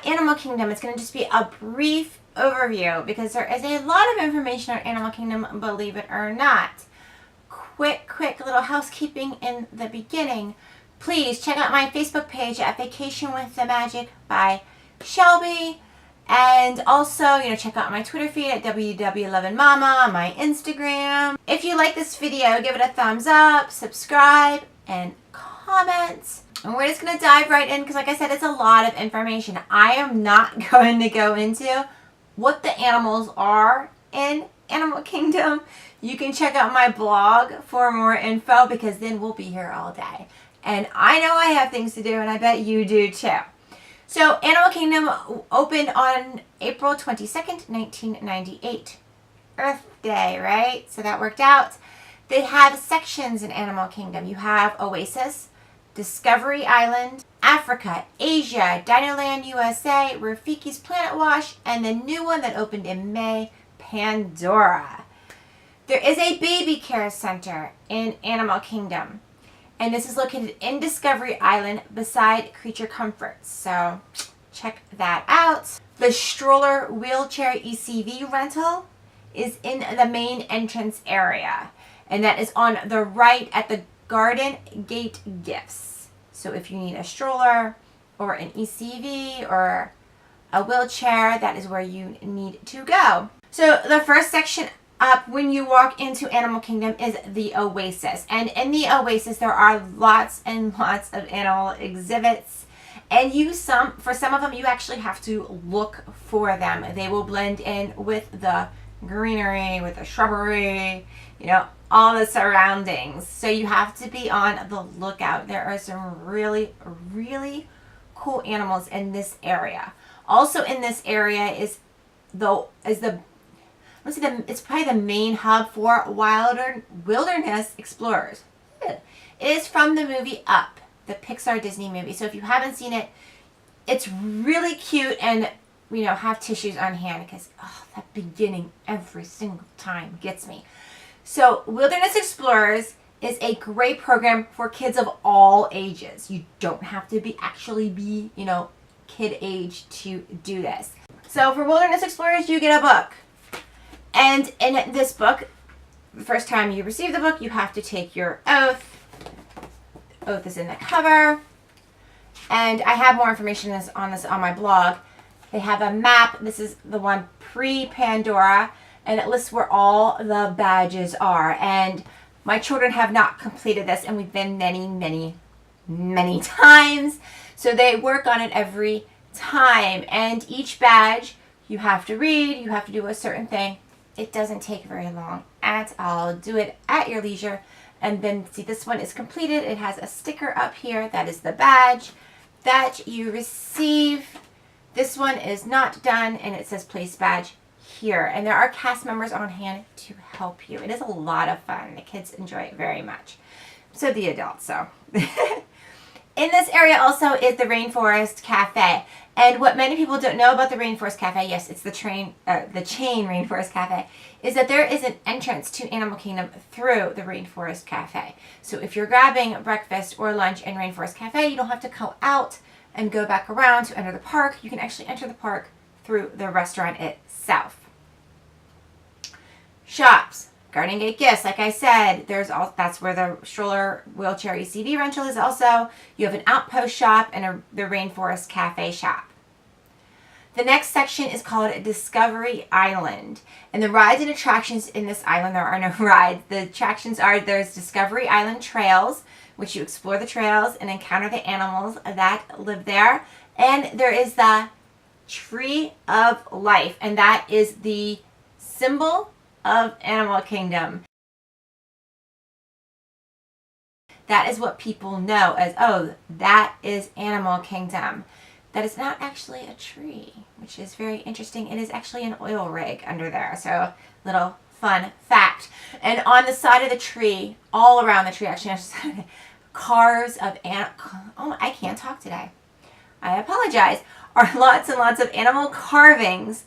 Animal Kingdom, it's going to just be a brief overview because there is a lot of information on Animal Kingdom, believe it or not. Quick little housekeeping in the beginning. Please check out my Facebook page at Vacation with the Magic by Shelby. And also, check out my Twitter feed at WW11Mama, my Instagram. If you like this video, give it a thumbs up, subscribe, and comment. And we're just going to dive right in because, like I said, it's a lot of information. I am not going to go into what the animals are in Animal Kingdom. You can check out my blog for more info because then we'll be here all day. And I know I have things to do, and I bet you do too. So, Animal Kingdom opened on April 22nd, 1998. Earth Day, right? So that worked out. They have sections in Animal Kingdom. You have Oasis, Discovery Island, Africa, Asia, Dinerland USA, Rafiki's Planet Wash, and the new one that opened in May, Pandora. There is a baby care center in Animal Kingdom. And this is located in Discovery Island beside Creature Comforts. So check that out. The stroller wheelchair ECV rental is in the main entrance area. And that is on the right at the Garden Gate Gifts. So if you need a stroller or an ECV or a wheelchair, that is where you need to go. So the first section up when you walk into Animal Kingdom is the Oasis. And in the Oasis, there are lots and lots of animal exhibits. And for some of them, you actually have to look for them. They will blend in with the greenery, with the shrubbery, all the surroundings. So you have to be on the lookout. There are some really, really cool animals in this area. Also in this area it's probably the main hub for wilderness explorers. It is from the movie Up, the Pixar Disney movie. So if you haven't seen it, it's really cute, and have tissues on hand because that beginning every single time gets me. So Wilderness Explorers is a great program for kids of all ages. You don't have to be kid age to do this. So for Wilderness Explorers, you get a book. And in this book, the first time you receive the book, you have to take your oath. The oath is in the cover. And I have more information on this on my blog. They have a map. This is the one pre-Pandora. And it lists where all the badges are. And my children have not completed this. And we've been many times. So they work on it every time. And each badge, you have to read. You have to do a certain thing. It doesn't take very long at all. Do it at your leisure. And then, see, this one is completed. It has a sticker up here. That is the badge that you receive. This one is not done, and it says place badge here. And there are cast members on hand to help you. It is a lot of fun. The kids enjoy it very much. So the adults, so. In this area also is the Rainforest Cafe. And what many people don't know about the Rainforest Cafe, yes, it's the chain Rainforest Cafe, is that there is an entrance to Animal Kingdom through the Rainforest Cafe. So if you're grabbing breakfast or lunch in Rainforest Cafe, you don't have to go out and go back around to enter the park. You can actually enter the park through the restaurant itself. Shops. Garden Gate Gifts, like I said, that's where the stroller wheelchair ECV rental is also. You have an Outpost shop and the Rainforest Cafe shop. The next section is called Discovery Island. And the rides and attractions in this island, there are no rides. The attractions there's Discovery Island trails, which you explore the trails and encounter the animals that live there. And there is the Tree of Life, and that is the symbol of Animal Kingdom. That is what people know as, that is Animal Kingdom. That is not actually a tree, which is very interesting. It is actually an oil rig under there. So, little fun fact. And on the side of the tree, all around the tree, actually, carves of I can't talk today. I apologize. Are lots and lots of animal carvings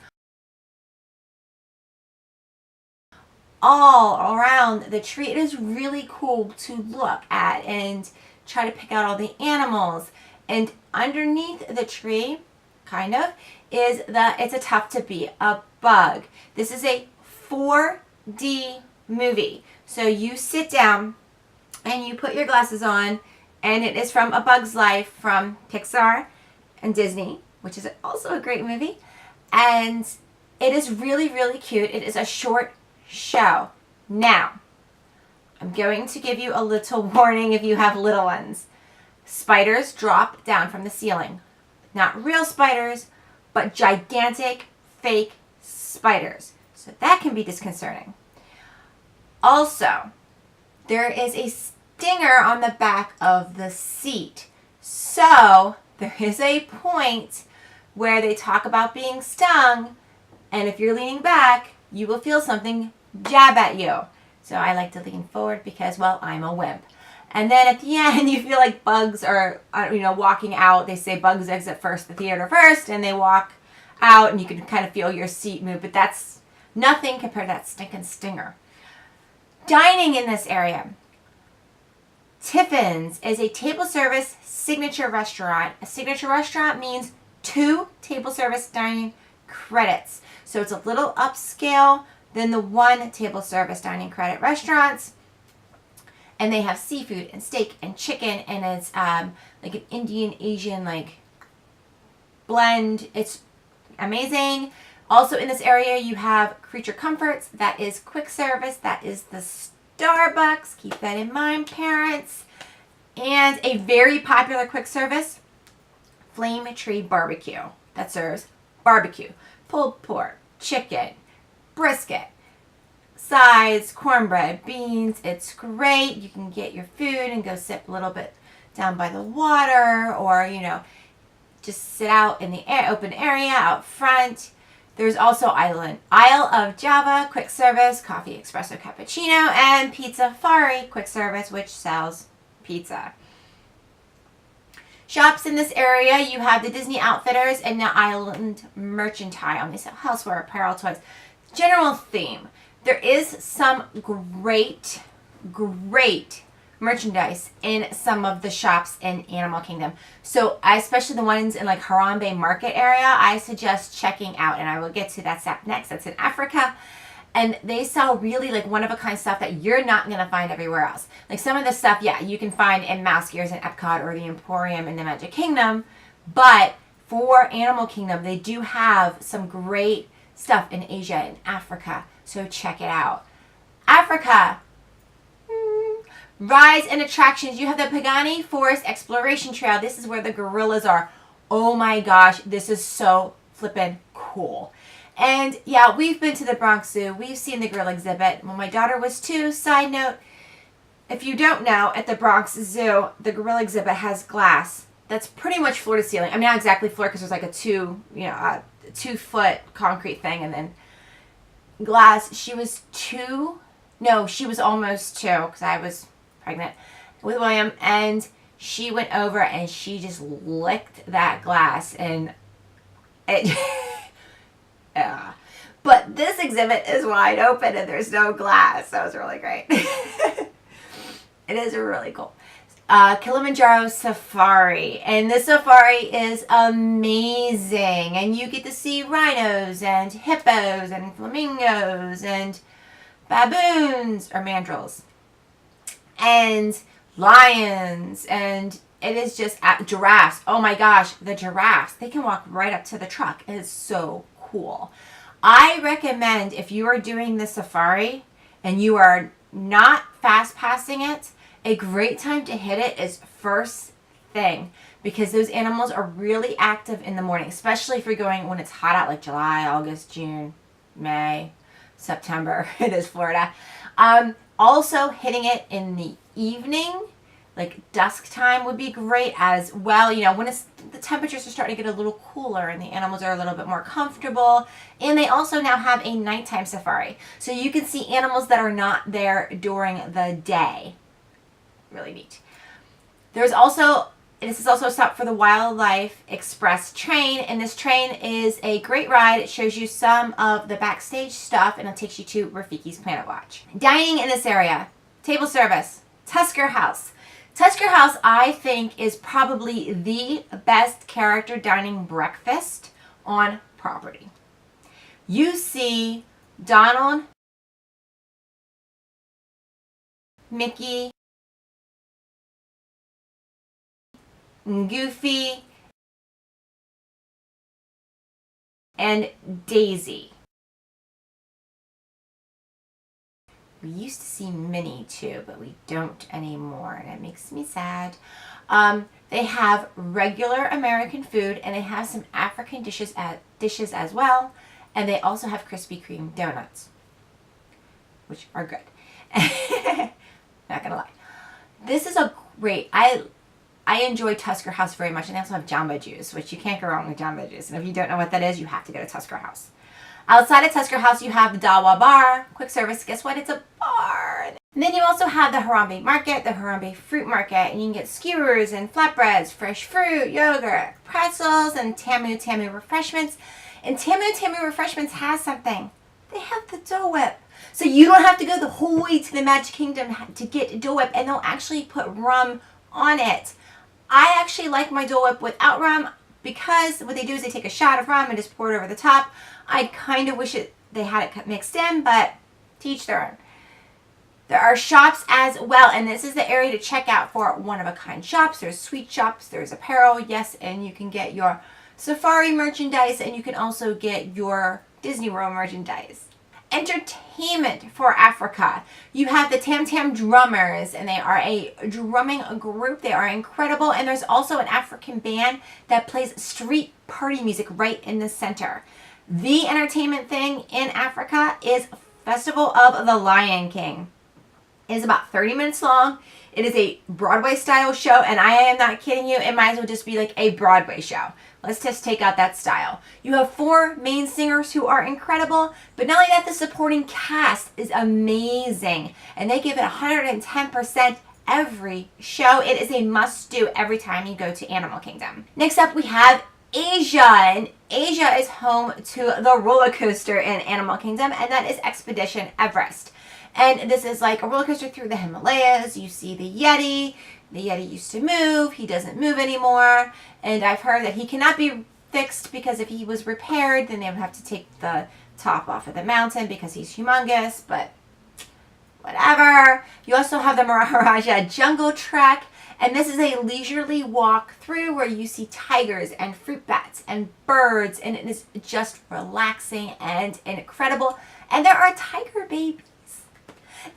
all around the tree. It is really cool to look at and try to pick out all the animals. And underneath the tree, kind of, is that it's a Tough to Be a Bug. This is a 4D movie. So you sit down and you put your glasses on, and it is from A Bug's Life from Pixar and Disney, which is also a great movie. And it is really, really cute. It is a short show. Now, I'm going to give you a little warning if you have little ones. Spiders drop down from the ceiling. Not real spiders, but gigantic fake spiders. So that can be disconcerting. Also, there is a stinger on the back of the seat. So there is a point where they talk about being stung, and if you're leaning back, you will feel something jab at you. So I like to lean forward because, well, I'm a wimp. And then at the end, you feel like bugs are, walking out. They say bugs exit the theater first, and they walk out, and you can kind of feel your seat move. But that's nothing compared to that stinking stinger. Dining in this area. Tiffin's is a table service signature restaurant. A signature restaurant means 2 table service dining credits. So it's a little upscale than the 1 table service dining credit restaurants. And they have seafood and steak and chicken, and it's like an Indian Asian blend. It's amazing. Also in this area you have Creature Comforts. That is quick service. That is the Starbucks. Keep that in mind, parents. And a very popular quick service, Flame Tree Barbecue. That serves barbecue, pulled pork, chicken, brisket, sides, cornbread, beans. It's great. You can get your food and go sit a little bit down by the water, or just sit out in the open area out front. There's also Isle of Java quick service, coffee, espresso, cappuccino, and Pizzafari quick service, which sells pizza. Shops in this area, you have the Disney Outfitters and the Island Mercantile. They sell houseware, apparel, toys. General theme. There is some great merchandise in some of the shops in Animal Kingdom. So especially the ones in Harambe Market area, I suggest checking out, and I will get to that step next. That's in Africa. And they sell really one-of-a-kind stuff that you're not going to find everywhere else. Some of the stuff, yeah, you can find in Mouse Gears and Epcot or the Emporium in the Magic Kingdom. But for Animal Kingdom, they do have some great stuff in Asia and Africa. So check it out. Africa. Rides and attractions. You have the Pagani Forest Exploration Trail. This is where the gorillas are. Oh my gosh, this is so flippin' cool. And yeah, we've been to the Bronx Zoo. We've seen the gorilla exhibit when my daughter was 2. Side note, if you don't know, at the Bronx Zoo, the gorilla exhibit has glass that's pretty much floor to ceiling. I mean, not exactly floor because there's a 2-foot concrete thing and then glass. She was 2. No, she was almost 2 because I was pregnant with William, and she went over and she just licked that glass, and it but this exhibit is wide open and there's no glass, so it was really great. It is really cool. Kilimanjaro Safari, and this safari is amazing, and you get to see rhinos and hippos and flamingos and baboons or mandrills and lions, and it is just giraffes. Oh my gosh, the giraffes, they can walk right up to the truck. It is so cool. I recommend, if you are doing the safari and you are not fast passing it, a great time to hit it is first thing, because those animals are really active in the morning, especially if you're going when it's hot out, like July, August, June, May, September. It is Florida. Also hitting it in the evening, like dusk time, would be great as well. When the temperatures are starting to get a little cooler and the animals are a little bit more comfortable. And they also now have a nighttime safari, so you can see animals that are not there during the day. Really neat. This is also a stop for the Wildlife Express train, and this train is a great ride. It shows you some of the backstage stuff, and it takes you to Rafiki's Planet Watch. Dining in this area, table service, Tusker House. Tusker House, I think, is probably the best character dining breakfast on property. You see Donald, Mickey, Goofy, and Daisy. We used to see Minnie too, but we don't anymore, and it makes me sad. They have regular American food, and they have some African dishes as well, and they also have Krispy Kreme donuts, which are good. Not gonna lie. This is a great, I enjoy Tusker House very much, and they also have Jamba Juice, which you can't go wrong with Jamba Juice. And if you don't know what that is, you have to go to Tusker House. Outside of Tusker House, you have the Dawa Bar, quick service. Guess what? It's a bar. And then you also have the Harambe Market, the Harambe Fruit Market, and you can get skewers and flatbreads, fresh fruit, yogurt, pretzels, and Tamu Tamu refreshments. And Tamu Tamu refreshments has something. They have the Dole Whip. So you don't have to go the whole way to the Magic Kingdom to get Dole Whip, and they'll actually put rum on it. I actually like my Dole Whip without rum because what they do is they take a shot of rum and just pour it over the top. I kind of wish they had it mixed in, but to each their own. There are shops as well, and this is the area to check out for one-of-a-kind shops. There's sweet shops, there's apparel, yes, and you can get your safari merchandise, and you can also get your Disney World merchandise. Entertainment for Africa. You have the Tam Tam Drummers, and they are a drumming group. They are incredible, and there's also an African band that plays street party music right in the center. The entertainment thing in Africa is Festival of the Lion King. It is about 30 minutes long. It is a Broadway style show, and I am not kidding you. It might as well just be like a Broadway show. Let's just take out that style. You have 4 main singers who are incredible, but not only that, the supporting cast is amazing, and they give it 110% every show. It is a must-do every time you go to Animal Kingdom. Next up, we have Asia, and Asia is home to the roller coaster in Animal Kingdom, and that is Expedition Everest. And this is like a roller coaster through the Himalayas. You see the Yeti. The Yeti used to move. He doesn't move anymore. And I've heard that he cannot be fixed because if he was repaired, then they would have to take the top off of the mountain because he's humongous, but whatever. You also have the Maharaja Jungle Trek. And this is a leisurely walk through where you see tigers and fruit bats and birds. And it is just relaxing and incredible. And there are tiger babies.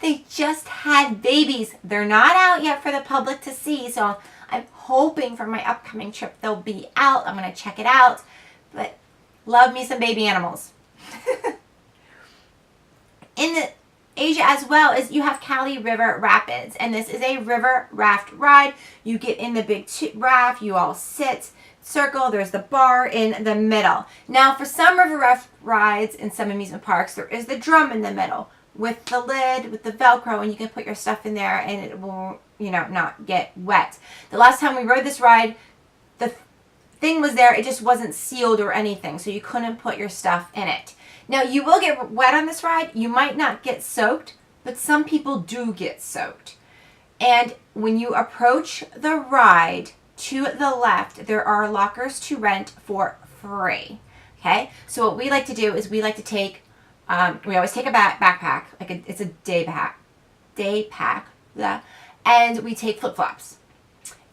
They just had babies. They're not out yet for the public to see, so I'm hoping for my upcoming trip they'll be out. I'm going to check it out, but love me some baby animals. In the Asia as well is you have Kali River Rapids, and this is a river raft ride. You get in the big raft, you all sit, circle, there's the bar in the middle. Now for some river raft rides in some amusement parks, there is the drum in the middle with the lid, with the Velcro, and you can put your stuff in there and it will, not get wet. The last time we rode this ride, the thing was there, it just wasn't sealed or anything, so you couldn't put your stuff in it. Now, you will get wet on this ride. You might not get soaked, but some people do get soaked. And when you approach the ride to the left, there are lockers to rent for free. Okay? So what we like to do is we like to take, we always take a backpack, it's a day pack, yeah, and we take flip-flops.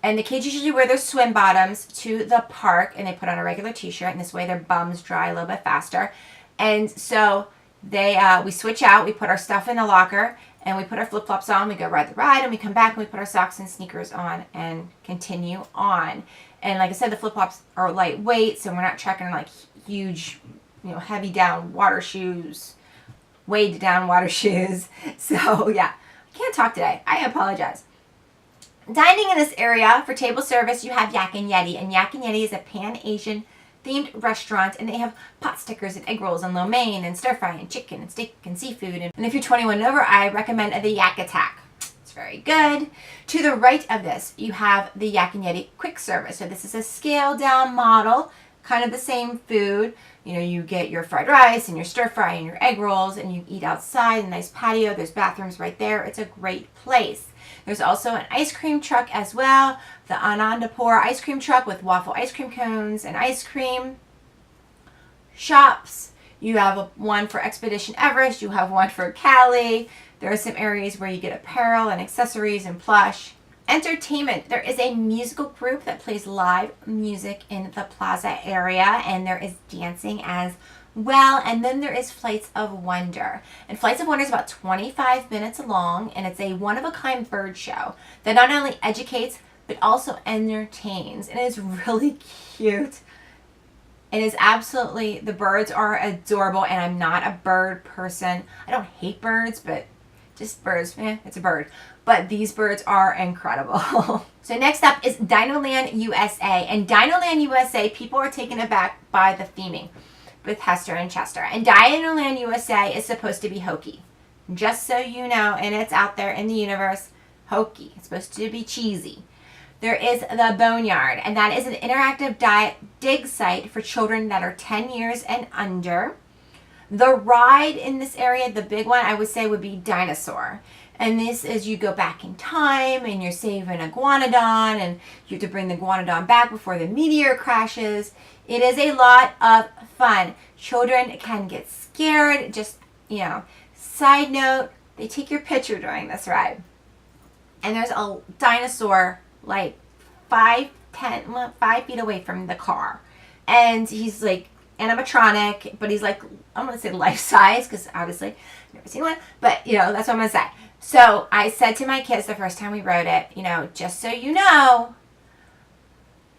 And the kids usually wear their swim bottoms to the park, and they put on a regular t-shirt, and this way their bums dry a little bit faster. And so we switch out, we put our stuff in the locker, and we put our flip-flops on, we go ride the ride, and we come back and we put our socks and sneakers on and continue on. And like I said, the flip-flops are lightweight, so we're not trekking like huge, heavy down water shoes, weighed down water shoes. So yeah, I can't talk today. I apologize. Dining in this area for table service, you have Yak and Yeti, and Yak and Yeti is a Pan-Asian themed restaurant, and they have pot stickers and egg rolls and lo mein and stir fry and chicken and steak and seafood. And if you're 21 and over, I recommend the Yak Attack. It's very good. To the right of this, you have the Yak and Yeti quick service. So this is a scaled down model, kind of the same food. You get your fried rice and your stir fry and your egg rolls, and you eat outside, a nice patio. There's bathrooms right there. It's a great place. There's also an ice cream truck as well, the Anandapur ice cream truck with waffle ice cream cones and ice cream. Shops, you have one for Expedition Everest, you have one for Cali. There are some areas where you get apparel and accessories and plush. Entertainment, there is a musical group that plays live music in the Plaza area, and there is dancing as well. And then there is Flights of Wonder. And Flights of Wonder is about 25 minutes long, and it's a one-of-a-kind bird show that not only educates but also entertains. And it's really cute. It is absolutely, the birds are adorable, and I'm not a bird person. I don't hate birds, but just birds, it's a bird. But these birds are incredible. So next up is Dinoland USA. And Dinoland USA, people are taken aback by the theming with Hester and Chester. And Dinoland USA is supposed to be hokey. Just so you know, and it's out there in the universe, hokey. It's supposed to be cheesy. There is the Boneyard, and that is an interactive dig site for children that are 10 years and under. The ride in this area, the big one, I would say would be Dinosaur. And this is you go back in time and you're saving a iguanodon and you have to bring the iguanodon back before the meteor crashes. It is a lot of fun. Children can get scared. Just, side note, they take your picture during this ride. And there's a dinosaur like 5 feet away from the car. And he's like animatronic, but he's like, I'm going to say life size because obviously I've never seen one. But, that's what I'm going to say. So I said to my kids the first time we rode it, just so you know,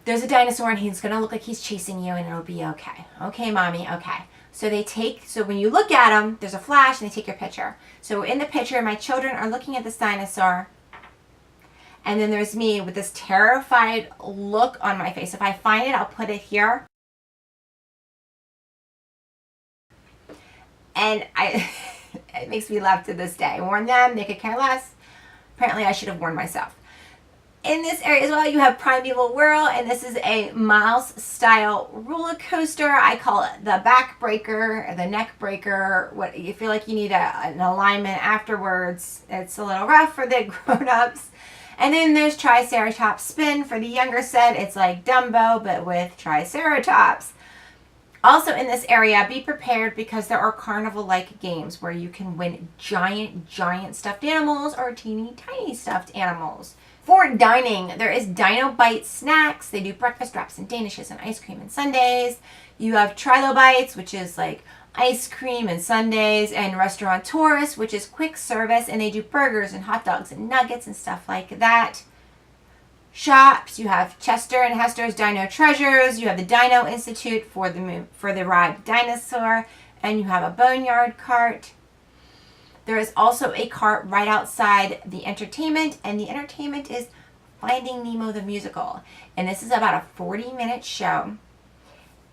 there's a dinosaur and he's going to look like he's chasing you and it'll be okay. Okay, mommy, okay. So when you look at him, there's a flash and they take your picture. So in the picture, my children are looking at this dinosaur. And then there's me with this terrified look on my face. If I find it, I'll put it here. And it makes me laugh to this day. I warned them, they could care less. Apparently I should have warned myself. In this area as well, you have Primeval Whirl, and this is a mouse style roller coaster. I call it the back breaker, or the neck breaker. What you feel like you need an alignment afterwards. It's a little rough for the grown-ups. And then there's Triceratops Spin. For the younger set, it's like Dumbo, but with Triceratops. Also in this area, be prepared because there are carnival-like games where you can win giant stuffed animals or teeny tiny stuffed animals. For dining, there is Dino Bite Snacks. They do breakfast wraps and danishes and ice cream and sundaes. You have Trilo Bites, which is like ice cream and sundaes, and Restauranteurs, which is quick service, and they do burgers and hot dogs and nuggets and stuff like that. Shops, you have Chester and Hester's Dino Treasures, you have the Dino Institute for the ride Dinosaur, and you have a Boneyard cart. There is also a cart right outside the entertainment, and the entertainment is Finding Nemo the Musical. And this is about a 40-minute show,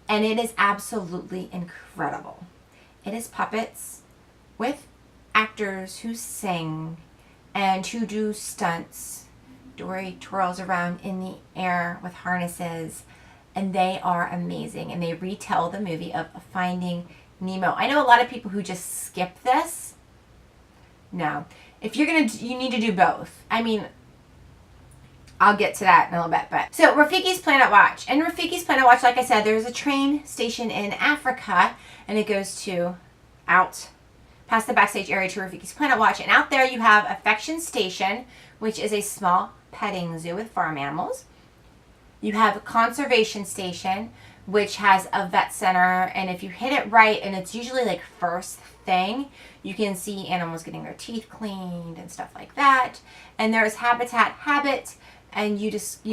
and it is absolutely incredible. It is puppets with actors who sing and who do stunts. Dory twirls around in the air with harnesses, and they are amazing, and they retell the movie of Finding Nemo. I know a lot of people who just skip this. No. If you're going to, you need to do both. I mean, I'll get to that in a little bit. But so Rafiki's Planet Watch. And Rafiki's Planet Watch, like I said, there's a train station in Africa, and it goes out past the backstage area to Rafiki's Planet Watch. And out there you have Affection Station, which is a small petting zoo with farm animals. You have a Conservation Station, which has a vet center, and if you hit it right, and it's usually like first thing, you can see animals getting their teeth cleaned and stuff like that. And there's Habitat Habit, and you just,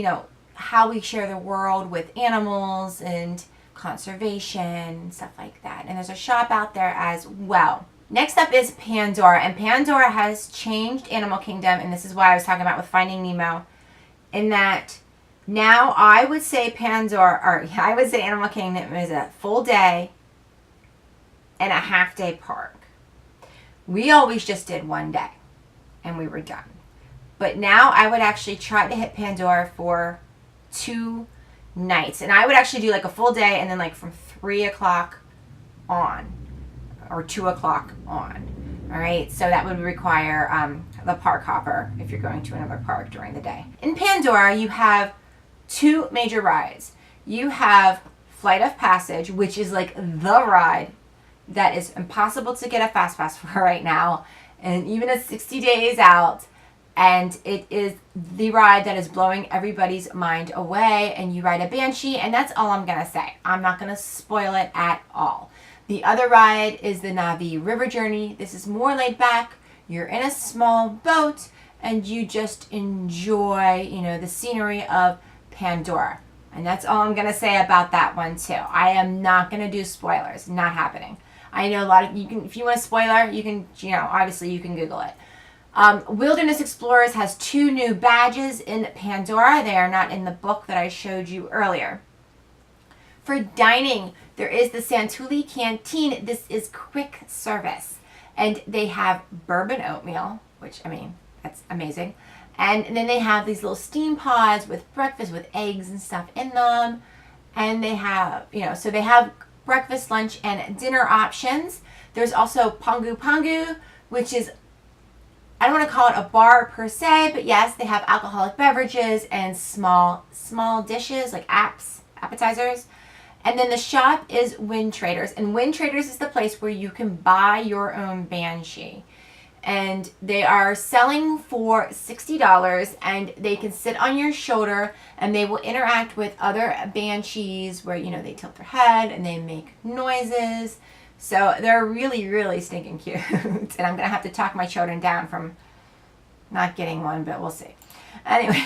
how we share the world with animals and conservation and stuff like that. And there's a shop out there as well. Next up is Pandora, and Pandora has changed Animal Kingdom, and this is why I was talking about with Finding Nemo, in that now I would say Animal Kingdom is a full day and a half day park. We always just did one day, and we were done. But now I would actually try to hit Pandora for 2 nights, and I would actually do like a full day, and then like from 3 o'clock on. Or 2 o'clock on. All right, so that would require the park hopper if you're going to another park during the day. In Pandora, you have 2 major rides. You have Flight of Passage, which is like the ride that is impossible to get a Fastpass for right now, and even at 60 days out. And it is the ride that is blowing everybody's mind away, and you ride a Banshee, and that's all I'm gonna say. I'm not gonna spoil it at all. The other ride is the Navi River Journey. This is more laid back. You're in a small boat, and you just enjoy, the scenery of Pandora. And that's all I'm gonna say about that one too. I am not gonna do spoilers. Not happening. I know a lot of you can. If you want a spoiler, you can. Obviously you can Google it. Wilderness Explorers has 2 new badges in Pandora. They are not in the book that I showed you earlier. For dining, there is the Santulli Canteen. This is quick service. And they have bourbon oatmeal, which, that's amazing. And then they have these little steam pods with breakfast with eggs and stuff in them. And they have, so they have breakfast, lunch, and dinner options. There's also Pangu Pangu, which is, I don't want to call it a bar per se, but yes, they have alcoholic beverages and small dishes like appetizers. And then the shop is Wind Traders. And Wind Traders is the place where you can buy your own Banshee. And they are selling for $60, and they can sit on your shoulder, and they will interact with other Banshees where, they tilt their head and they make noises. So they're really, really stinking cute. And I'm going to have to talk my children down from not getting one, but we'll see. Anyway,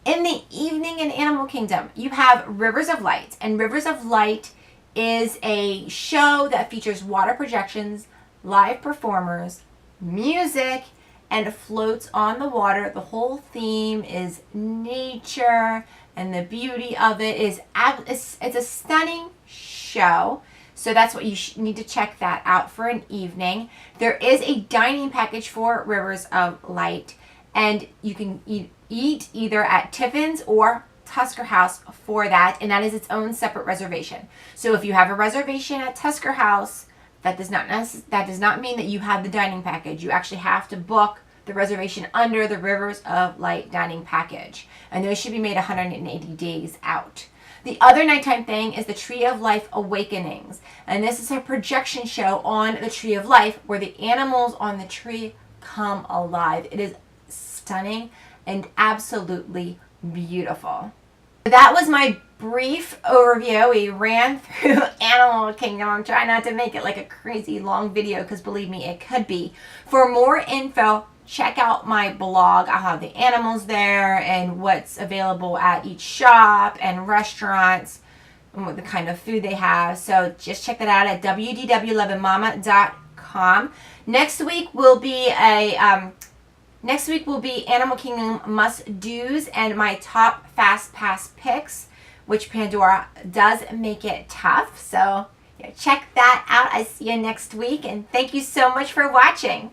in the evening in Animal Kingdom, you have Rivers of Light. And Rivers of Light is a show that features water projections, live performers, music, and floats on the water. The whole theme is nature, and the beauty of it is it's a stunning show. So that's what you need to check that out for an evening. There is a dining package for Rivers of Light, and you can eat either at Tiffin's or Tusker House for that, and that is its own separate reservation. So if you have a reservation at Tusker House, that does not mean that you have the dining package. You actually have to book the reservation under the Rivers of Light dining package, and those should be made 180 days out. The other nighttime thing is the Tree of Life Awakenings, and this is a projection show on the Tree of Life where the animals on the tree come alive. It is stunning and absolutely beautiful. That was my brief overview. We ran through Animal Kingdom. I'm trying not to make it like a crazy long video because believe me, it could be. For more info, check out my blog. I'll have the animals there and what's available at each shop and restaurants and what the kind of food they have. So just check that out at www.lovingmama.com. Next week will be Animal Kingdom must-dos and my top Fastpass picks, which Pandora does make it tough. So check that out. I see you next week, and thank you so much for watching.